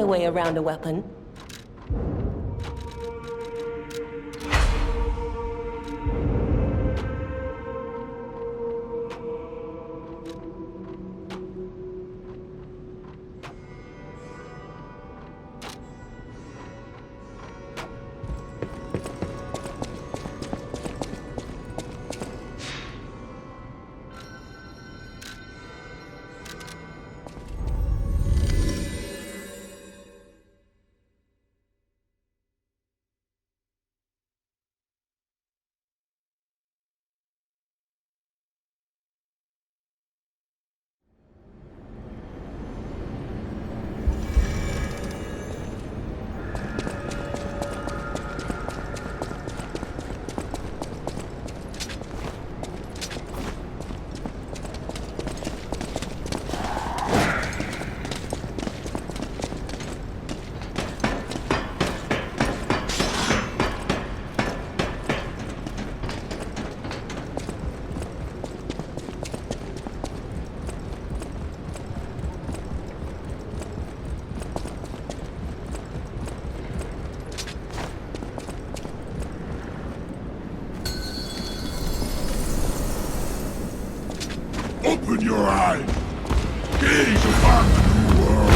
way around a weapon. Open your eyes! Gaze upon the new world!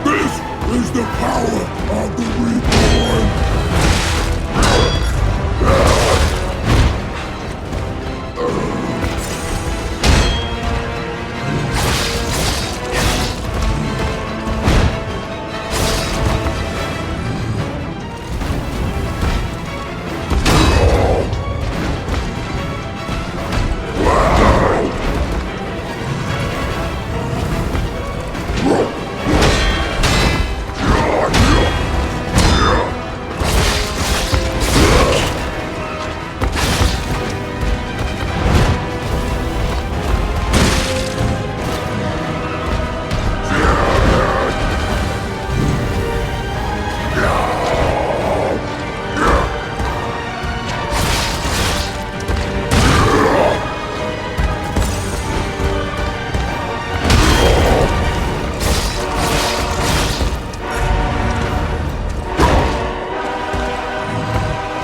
This is the power of the Reborn!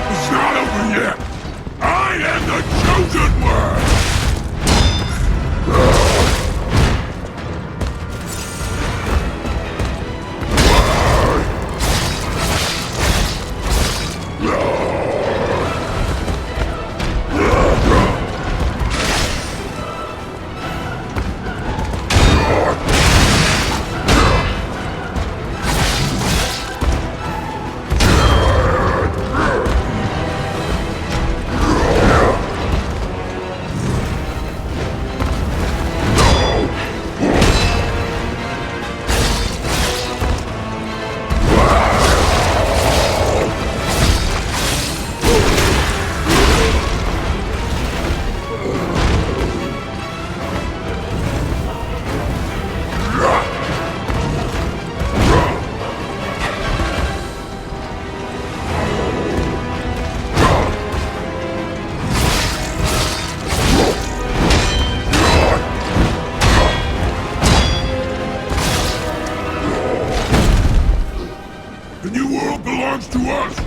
It's not over yet! I am the chosen one! The new world belongs to us!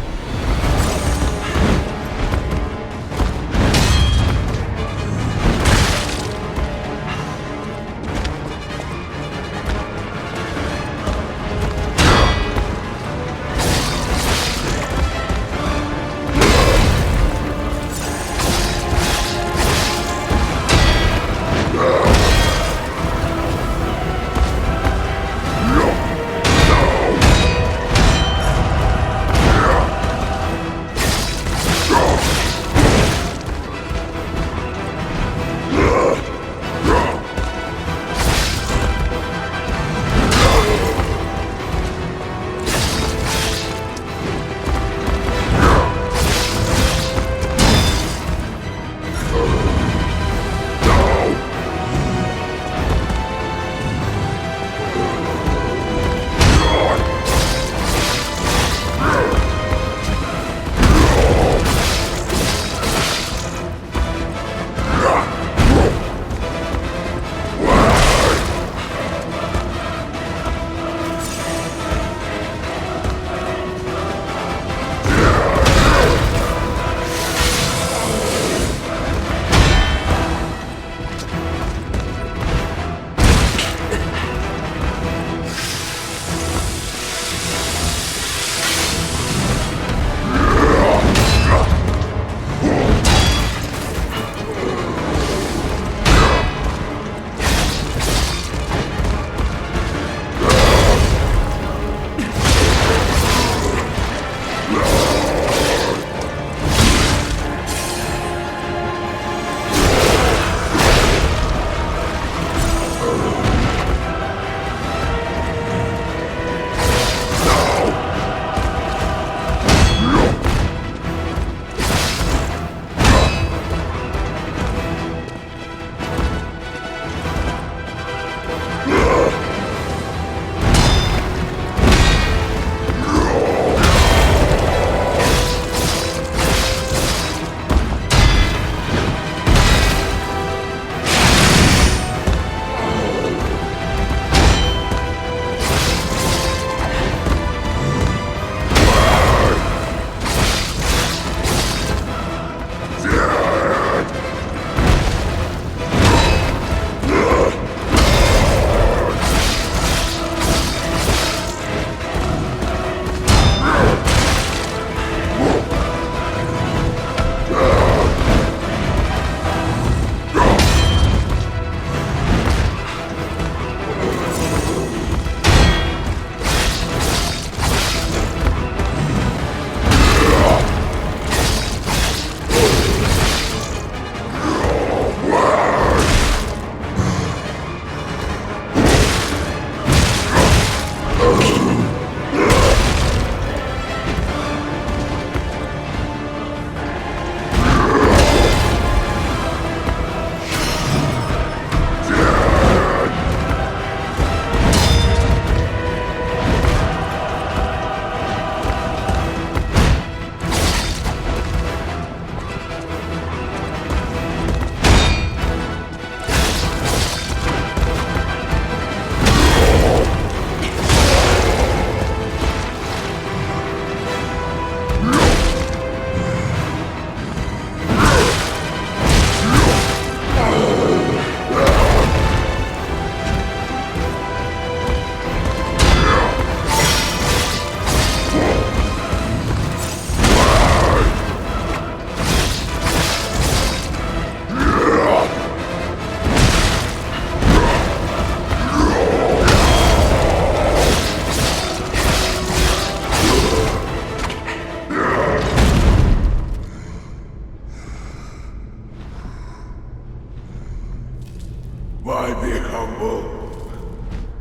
Why be humble?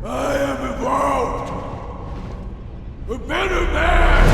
I am evolved! A better man!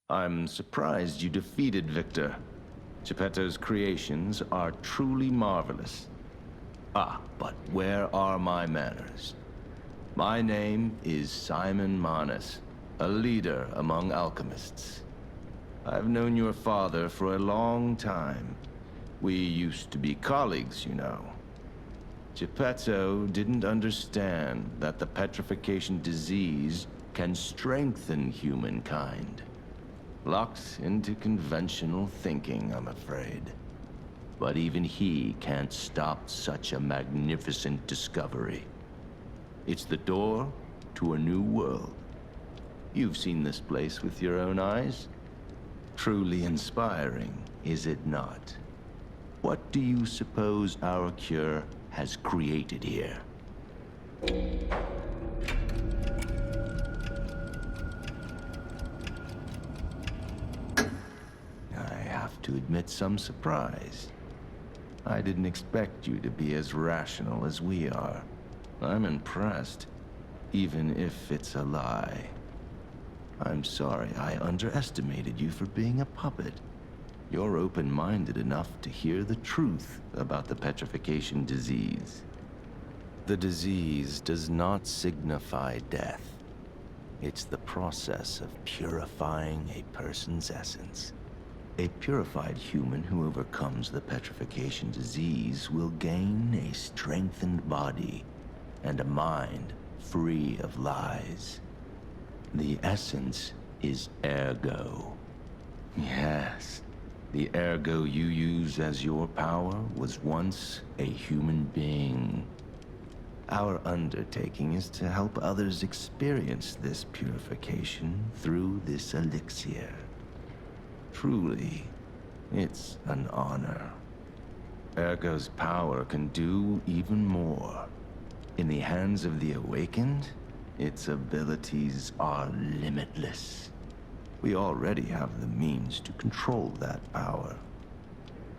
I'm surprised you defeated Victor. Geppetto's creations are truly marvelous. Ah, but where are my manners? My name is Simon Manus, a leader among alchemists. I've known your father for a long time. We used to be colleagues, you know. Geppetto didn't understand that the petrification disease can strengthen humankind. Locked into conventional thinking, I'm afraid. But even he can't stop such a magnificent discovery. It's the door to a new world. You've seen this place with your own eyes. Truly inspiring, is it not? What do you suppose our cure has created here? To admit some surprise. I didn't expect you to be as rational as we are. I'm impressed, even if it's a lie. I'm sorry I underestimated you for being a puppet. You're open-minded enough to hear the truth about the petrification disease. The disease does not signify death. It's the process of purifying a person's essence. A purified human who overcomes the petrification disease will gain a strengthened body and a mind free of lies. The essence is ergo. Yes, the ergo you use as your power was once a human being. Our undertaking is to help others experience this purification through this elixir. Truly, it's an honor. Ergo's power can do even more. In the hands of the awakened, its abilities are limitless. We already have the means to control that power.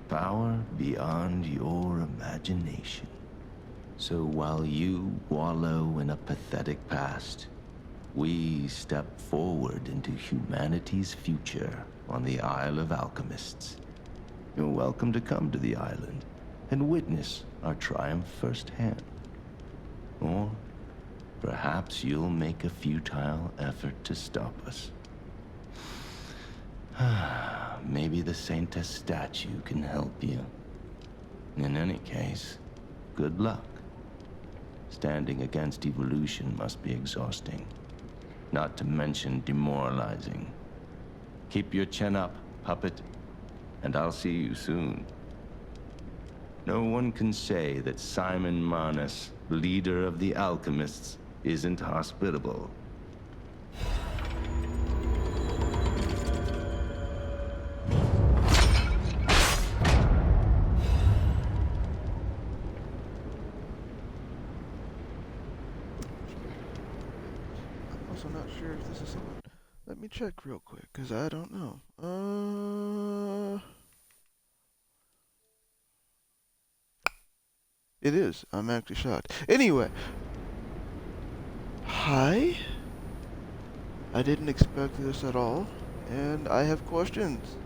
Power beyond your imagination. So while you wallow in a pathetic past, we step forward into humanity's future on the Isle of Alchemists. You're welcome to come to the island and witness our triumph firsthand. Or perhaps you'll make a futile effort to stop us. Maybe the Saintess statue can help you. In any case, good luck. Standing against evolution must be exhausting, not to mention demoralizing. Keep your chin up, puppet, and I'll see you soon. No one can say that Simon Manus, leader of the alchemists, isn't hospitable. I'm also not sure if this is someone. Let me check real quick, because I don't know. It is. I'm actually shocked. Anyway. Hi. I didn't expect this at all. And I have questions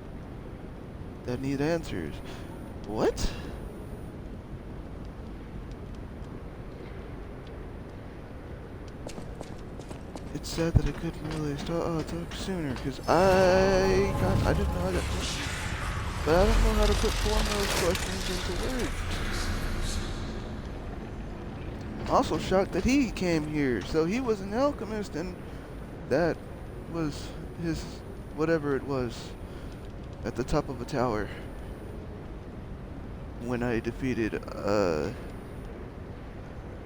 that need answers. What? It's sad that I couldn't really talk sooner, because I didn't know I got questions. But I don't know how to put form those questions into words. Also shocked that he came here. So he was an alchemist, and that was his whatever it was at the top of a tower when I defeated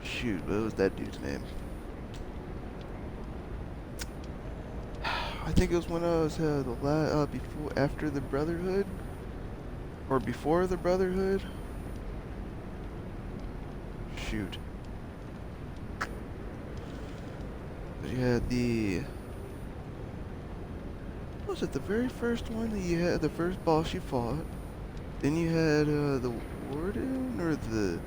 shoot, what was that dude's name? I think it was when I was after the Brotherhood, or before the Brotherhood. Shoot. You had the, what was it, the very first one that you had, the first boss you fought. Then you had the warden or the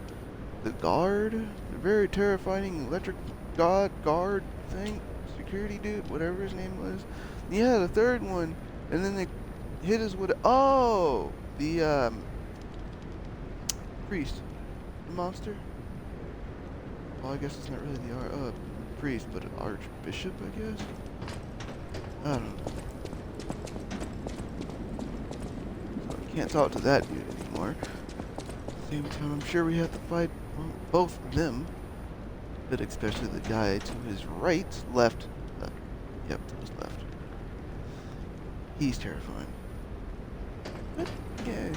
guard, the very terrifying electric guard thing, security dude, whatever his name was. You had a third one, and then they hit us with the priest, the monster. Well, I guess it's not really the priest, but an archbishop, I guess. I don't know. So I can't talk to that dude anymore. At the same time, I'm sure we have to fight both of them, but especially the guy to his right, left. Yep, to his left. He's terrifying. But yeah,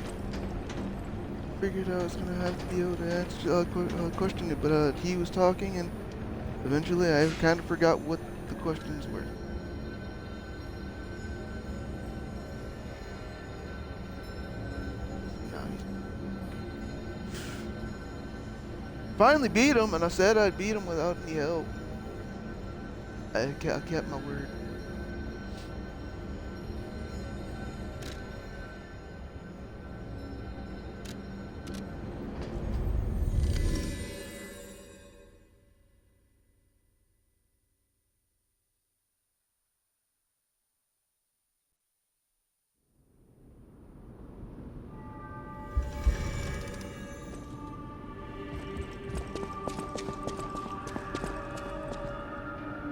figured I was gonna have to be able to answer question it, but he was talking, and eventually I kind of forgot what the questions were. Finally beat him, and I said I'd beat him without any help. I kept my word.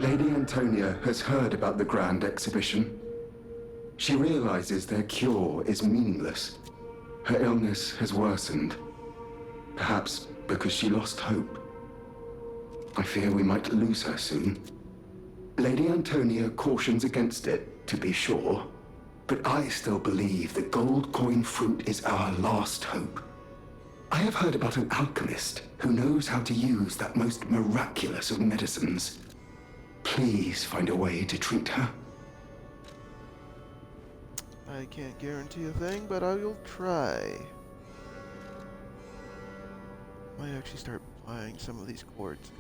Lady Antonia has heard about the Grand Exhibition. She realizes their cure is meaningless. Her illness has worsened. Perhaps because she lost hope. I fear we might lose her soon. Lady Antonia cautions against it, to be sure. But I still believe the gold coin fruit is our last hope. I have heard about an alchemist who knows how to use that most miraculous of medicines. Please find a way to treat her. I can't guarantee a thing, but I will try. Might actually start buying some of these quartz.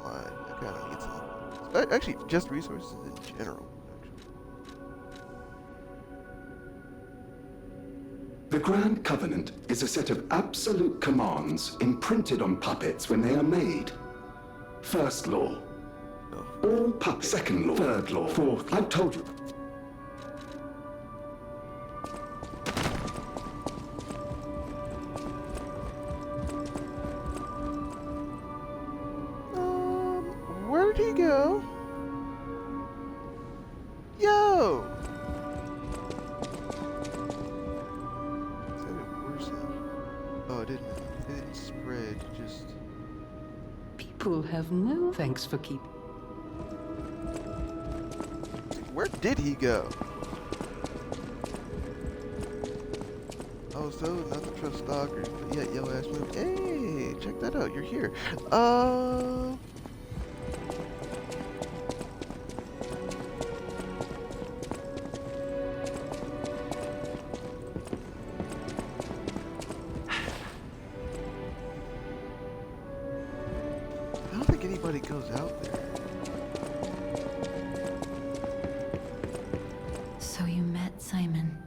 I kind of need some. Actually, just resources in general. The Grand Covenant is a set of absolute commands imprinted on puppets when they are made. First law. All puppets. Second law. Third law. Fourth. I've told you. Where'd he go? Yo! Said it worsened. Oh, it didn't spread, it just... People have no thanks for keeping. Where did he go? Oh, so not to trust stalkers, but yet yo ass moved. Hey, check that out, you're here. I don't think anybody goes out there. So you met Simon.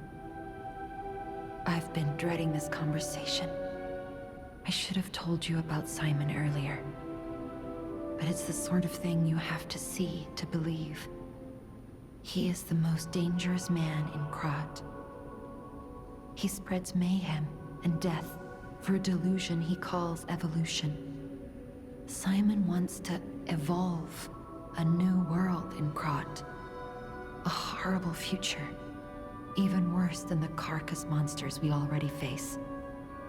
I've been dreading this conversation. I should have told you about Simon earlier. But it's the sort of thing you have to see to believe. He is the most dangerous man in Krat. He spreads mayhem and death for a delusion he calls evolution. Simon wants to evolve a new world in Krat. A horrible future. Even worse than the carcass monsters we already face.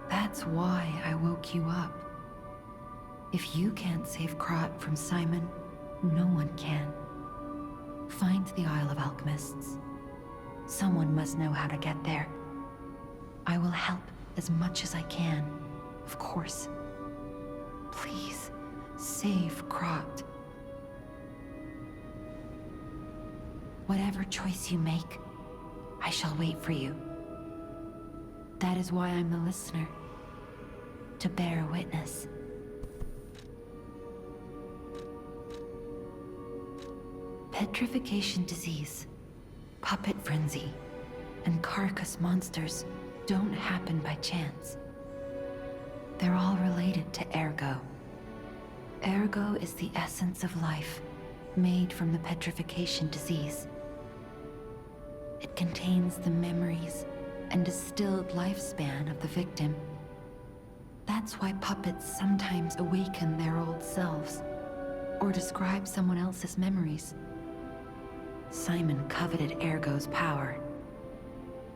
That's why I woke you up. If you can't save Krat from Simon, no one can. Find the Isle of Alchemists. Someone must know how to get there. I will help as much as I can, of course. Please, save Krat. Whatever choice you make, I shall wait for you. That is why I'm the listener. To bear witness. Petrification disease, puppet frenzy, and carcass monsters don't happen by chance. They're all related to Ergo. Ergo is the essence of life, made from the petrification disease. It contains the memories and distilled lifespan of the victim. That's why puppets sometimes awaken their old selves, or describe someone else's memories. Simon coveted Ergo's power,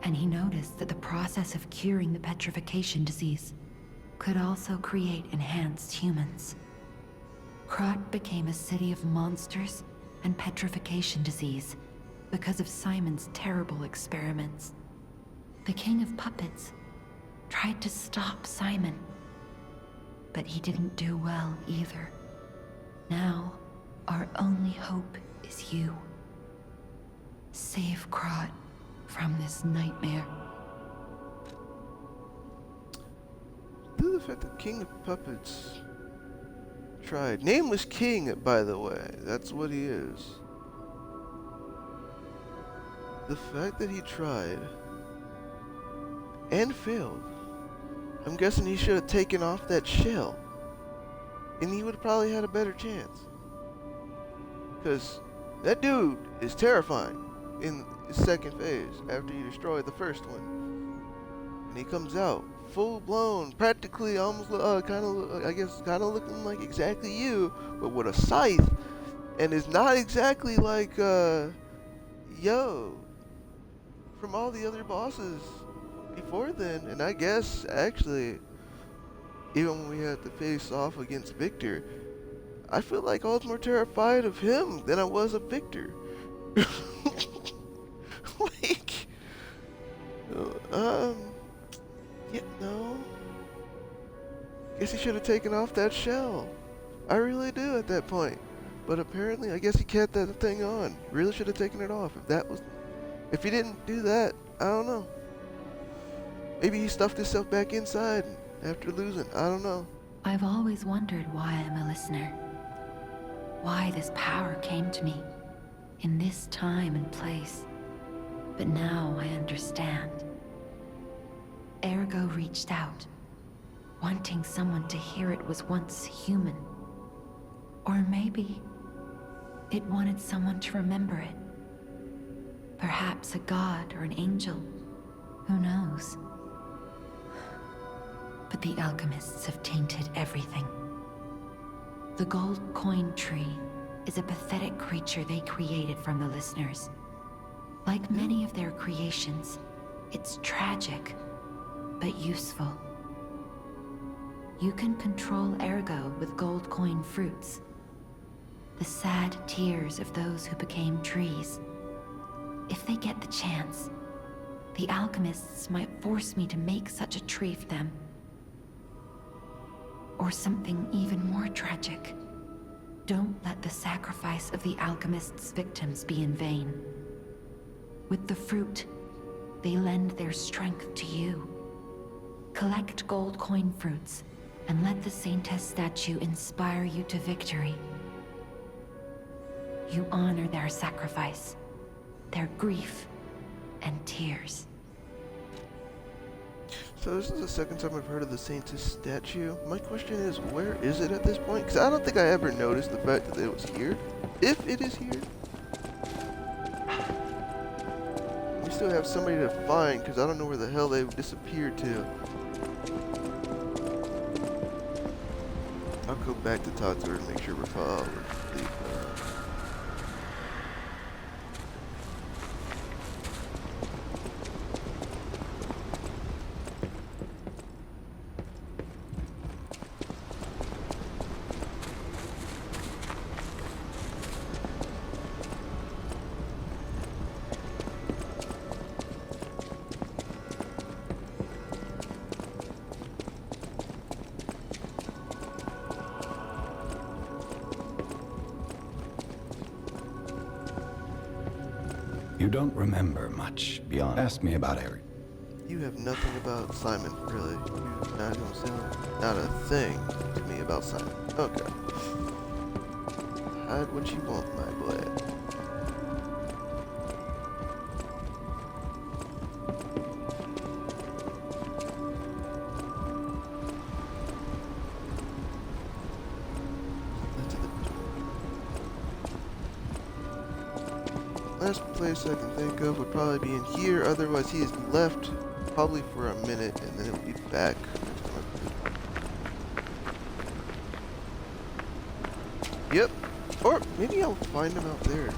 and he noticed that the process of curing the petrification disease could also create enhanced humans. Krat became a city of monsters and petrification disease because of Simon's terrible experiments. The King of Puppets tried to stop Simon, but he didn't do well either. Now, our only hope is you. Save Krat from this nightmare. Due to the fact that King of Puppets tried. Nameless King, by the way. That's what he is. The fact that he tried and failed. I'm guessing he should have taken off that shell. And he would have probably had a better chance. Because that dude is terrifying in his second phase after you destroy the first one. And he comes out full blown, practically almost kind of looking like exactly you, but with a scythe, and is not exactly like Yo from all the other bosses before then. And I guess actually even when we had to face off against Victor, I feel like I was more terrified of him than I was of Victor. Like, yeah, no. Guess he should have taken off that shell. I really do at that point. But apparently, I guess he kept that thing on. Really should have taken it off. If he didn't do that, I don't know. Maybe he stuffed himself back inside after losing. I don't know. I've always wondered why I'm a listener. Why this power came to me in this time and place. But now I understand. Ergo reached out, wanting someone to hear it was once human. Or maybe it wanted someone to remember it. Perhaps a god or an angel. Who knows? But the alchemists have tainted everything. The gold coin tree is a pathetic creature they created from the listeners. Like many of their creations, it's tragic, but useful. You can control Ergo with gold coin fruits. The sad tears of those who became trees. If they get the chance, the alchemists might force me to make such a tree for them. Or something even more tragic. Don't let the sacrifice of the alchemists' victims be in vain. With the fruit, they lend their strength to you. Collect gold coin fruits, and let the Saintess statue inspire you to victory. You honor their sacrifice, their grief, and tears. So this is the second time I've heard of the Saintess statue. My question is, where is it at this point? Because I don't think I ever noticed the fact that it was here. If it is here. We still have somebody to find, because I don't know where the hell they disappeared to. I'll go back to talk to her and make sure we're following. You don't remember much beyond. Ask me about Eric. You have nothing about Simon, really. You're not gonna sound not a thing to me about Simon. Okay. Hide what you want, my boy. Last place I can think of would probably be in here, otherwise he has left probably for a minute and then he'll be back. Yep, or maybe I'll find him out there.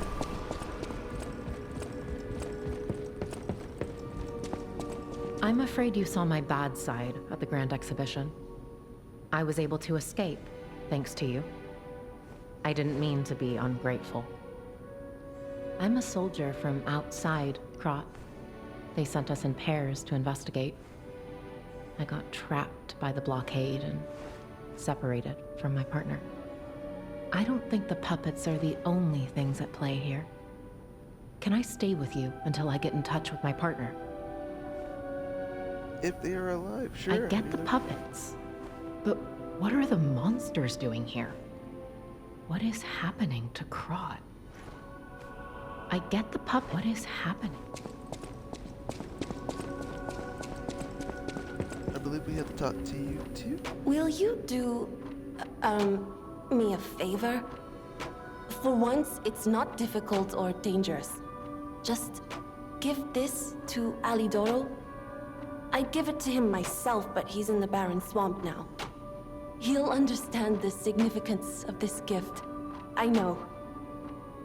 I'm afraid you saw my bad side at the Grand Exhibition. I was able to escape, thanks to you. I didn't mean to be ungrateful. I'm a soldier from outside Krat. They sent us in pairs to investigate. I got trapped by the blockade and separated from my partner. I don't think the puppets are the only things at play here. Can I stay with you until I get in touch with my partner? If they are alive, sure. I get the puppets, but what are the monsters doing here? What is happening to Krat? I get the puppet. What is happening? I believe we have to talk to you too. Will you do, me a favor? For once, it's not difficult or dangerous. Just give this to Alidoro. I'd give it to him myself, but he's in the barren swamp now. He'll understand the significance of this gift. I know.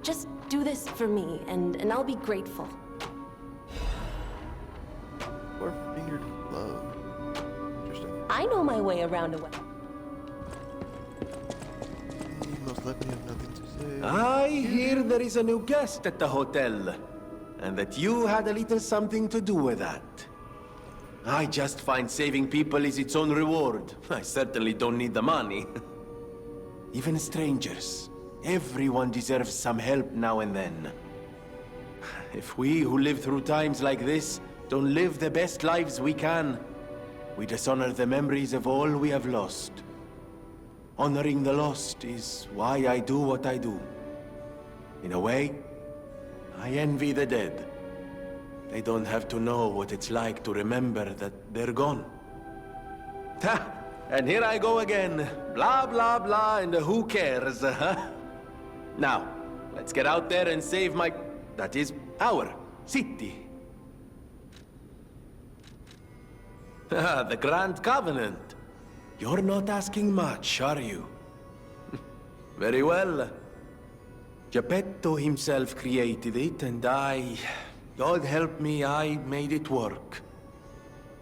Just do this for me, and I'll be grateful. Four-fingered glove. Interesting. I know my way around a way. You most likely have nothing to say. I hear there is a new guest at the hotel, and that you had a little something to do with that. I just find saving people is its own reward. I certainly don't need the money. Even strangers. Everyone deserves some help now and then. If we who live through times like this don't live the best lives we can, we dishonor the memories of all we have lost. Honoring the lost is why I do what I do. In a way, I envy the dead. They don't have to know what it's like to remember that they're gone. Ha! And here I go again. Blah, blah, blah, and who cares, huh? Now, let's get out there and save my... that is, our city. The Grand Covenant. You're not asking much, are you? Very well. Geppetto himself created it, and God help me, I made it work.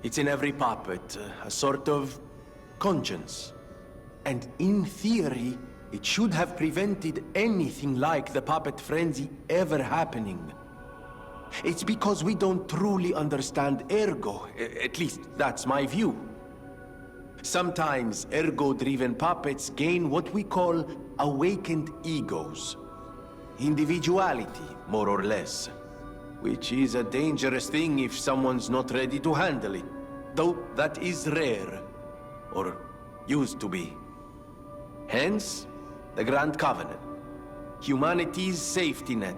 It's in every puppet, a sort of conscience. And in theory, it should have prevented anything like the puppet frenzy ever happening. It's because we don't truly understand Ergo, at least that's my view. Sometimes Ergo-driven puppets gain what we call awakened egos. Individuality, more or less. Which is a dangerous thing if someone's not ready to handle it. Though that is rare. Or used to be. Hence, the Grand Covenant. Humanity's safety net.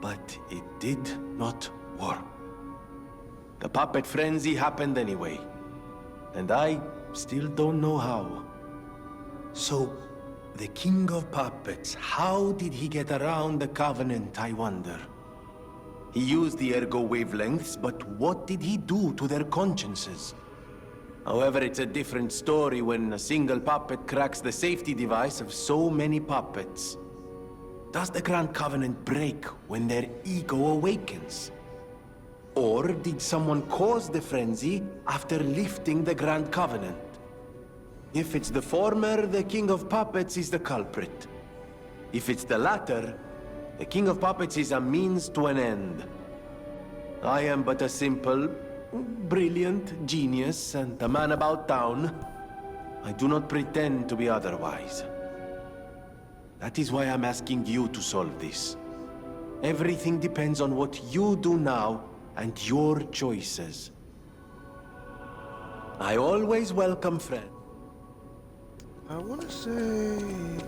But it did not work. The puppet frenzy happened anyway. And I still don't know how. So, the King of Puppets, how did he get around the Covenant, I wonder? He used the Ergo wavelengths, but what did he do to their consciences? However, it's a different story when a single puppet cracks the safety device of so many puppets. Does the Grand Covenant break when their ego awakens? Or did someone cause the frenzy after lifting the Grand Covenant? If it's the former, the King of Puppets is the culprit. If it's the latter, the King of Puppets is a means to an end. I am but a simple, brilliant genius and a man about town. I do not pretend to be otherwise. That is why I'm asking you to solve this. Everything depends on what you do now and your choices. I always welcome friends. I want to say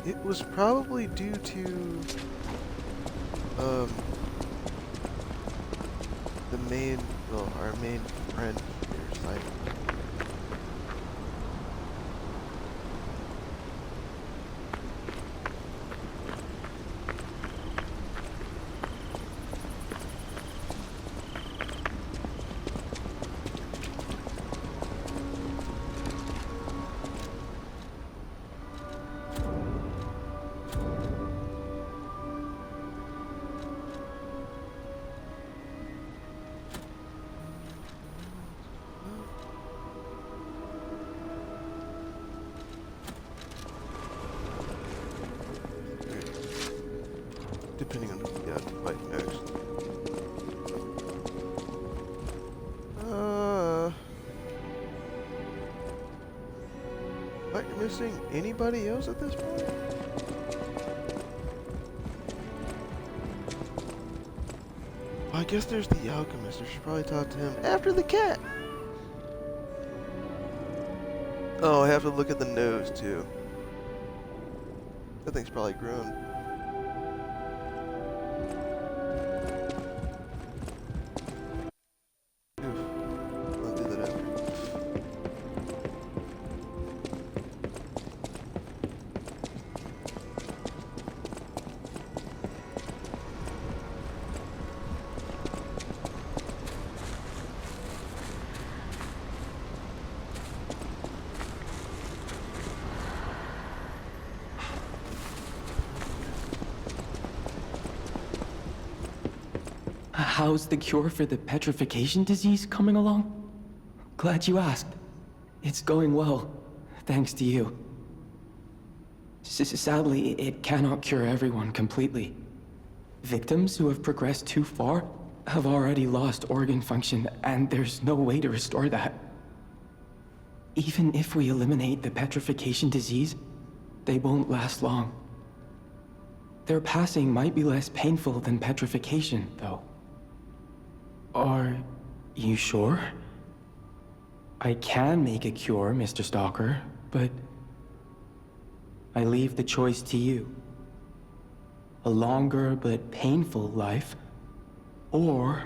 it was probably due to our main friend here, Simon. Depending on who we got to fight next. Are you missing anybody else at this point? I guess there's the alchemist. I should probably talk to him after the cat. Oh, I have to look at the nose too. That thing's probably grown. I'll do that after. How's the cure for the petrification disease coming along? Glad you asked. It's going well, thanks to you. Sadly, it cannot cure everyone completely. Victims who have progressed too far have already lost organ function, and there's no way to restore that. Even if we eliminate the petrification disease, they won't last long. Their passing might be less painful than petrification, though. Are you sure? I can make a cure, Mr. Stalker, but I leave the choice to you. A longer but painful life, or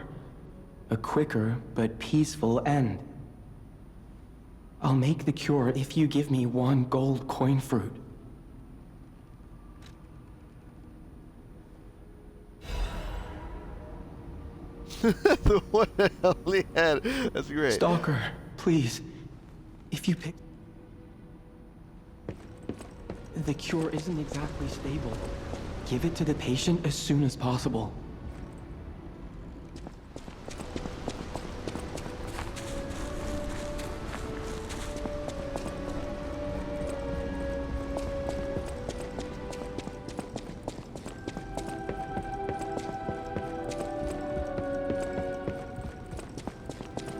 a quicker but peaceful end. I'll make the cure if you give me 1 gold coin fruit. The one I only had. That's great. Stalker, please. If you pick... The cure isn't exactly stable. Give it to the patient as soon as possible.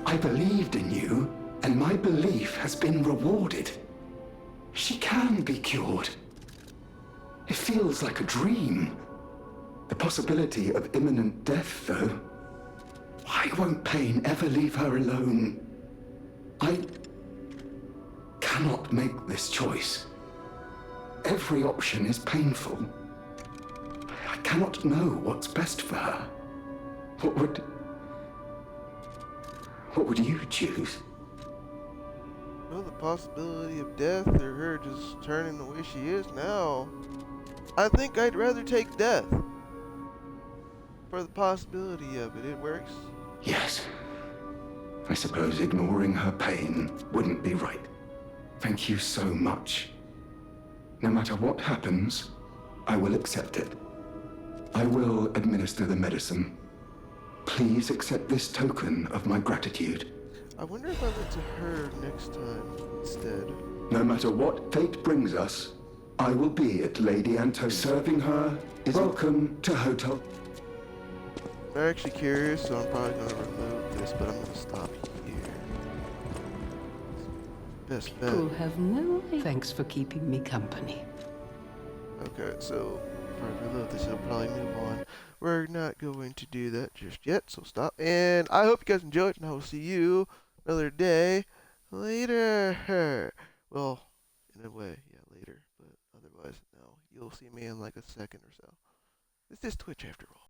I believed in you, and my belief has been rewarded. She can be cured. It feels like a dream. The possibility of imminent death, though. Why won't pain ever leave her alone? I cannot make this choice. Every option is painful. I cannot know what's best for her. What would you choose? Well, the possibility of death or her just turning the way she is now. I think I'd rather take death. For the possibility of it. It works. Yes. I suppose ignoring her pain wouldn't be right. Thank you so much. No matter what happens, I will accept it. I will administer the medicine. Please accept this token of my gratitude. I wonder if I went to her next time instead. No matter what fate brings us, I will be at Lady Anto. Serving her is welcome to Hotel. I'm actually curious, so I'm probably going to remove this, but I'm going to stop here. Best bet. People have no... Thanks for keeping me company. Okay, so if I reload this, it'll probably move on. we're not going to do that just yet, so stop. And I hope you guys enjoyed, and I will see you another day later. Well, in a way, yeah, later, but otherwise, no. You'll see me in like a second or so. It's just Twitch after all.